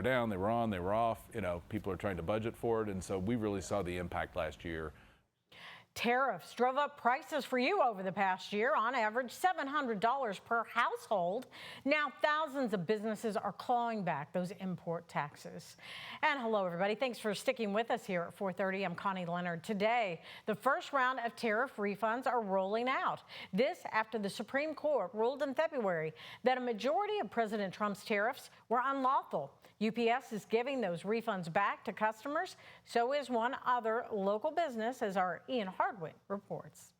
down, they were on, they were off. People are trying to budget for it, and so we really saw the impact last year. Tariffs drove up prices for you over the past year, on average $700 per household. Now thousands of businesses are clawing back those import taxes. And hello, everybody. Thanks for sticking with us here at 4:30. I'm Connie Leonard. Today, the first round of tariff refunds are rolling out. This after the Supreme Court ruled in February that a majority of President Trump's tariffs were unlawful. UPS is giving those refunds back to customers. So is one other local business, as our Ian Hardwick reports.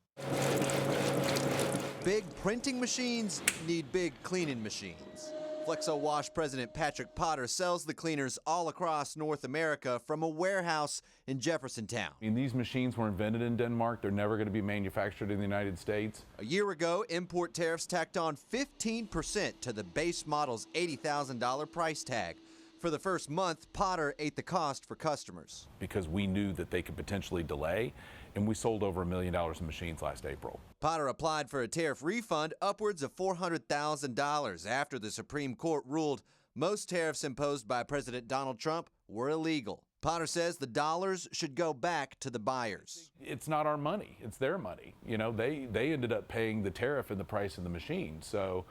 Big printing machines need big cleaning machines. FlexoWash President Patrick Potter sells the cleaners all across North America from a warehouse in Jeffersontown. These machines were invented in Denmark. They're never going to be manufactured in the United States. A year ago, import tariffs tacked on 15% to the base model's $80,000 price tag. For the first month, Potter ate the cost for customers. Because we knew that they could potentially delay, and we sold over $1 million in machines last April. Potter applied for a tariff refund upwards of $400,000 after the Supreme Court ruled most tariffs imposed by President Donald Trump were illegal. Potter says the dollars should go back to the buyers. It's not our money, it's their money. They ended up paying the tariff and the price of the machine. So,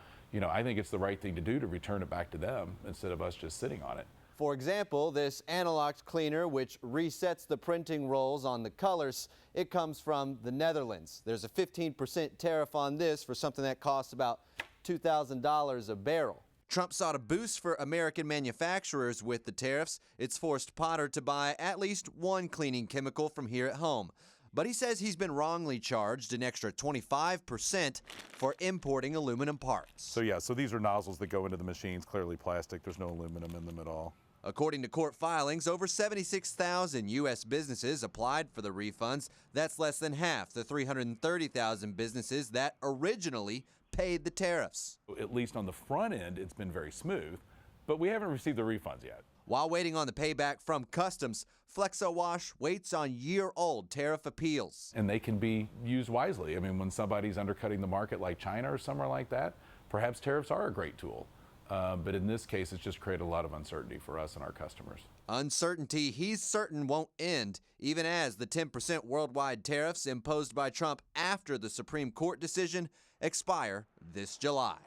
I think it's the right thing to do to return it back to them instead of us just sitting on it. For example, this analog cleaner, which resets the printing rolls on the colors, it comes from the Netherlands. There's a 15% tariff on this for something that costs about $2,000 a barrel. Trump sought a boost for American manufacturers with the tariffs. It's forced Potter to buy at least one cleaning chemical from here at home. But he says he's been wrongly charged an extra 25% for importing aluminum parts. So these are nozzles that go into the machines, clearly plastic. There's no aluminum in them at all. According to court filings, over 76,000 U.S. businesses applied for the refunds. That's less than half the 330,000 businesses that originally paid the tariffs. At least on the front end, it's been very smooth, but we haven't received the refunds yet. While waiting on the payback from Customs, FlexoWash waits on year-old tariff appeals. And they can be used wisely. When somebody's undercutting the market like China or somewhere like that, perhaps tariffs are a great tool. But in this case, it's just created a lot of uncertainty for us and our customers. Uncertainty he's certain won't end, even as the 10% worldwide tariffs imposed by Trump after the Supreme Court decision expire this July.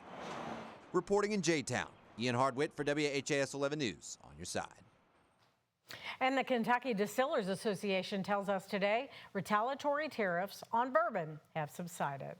Reporting in J-Town, Ian Hardwick for WHAS 11 News, on your side. And the Kentucky Distillers Association tells us today retaliatory tariffs on bourbon have subsided.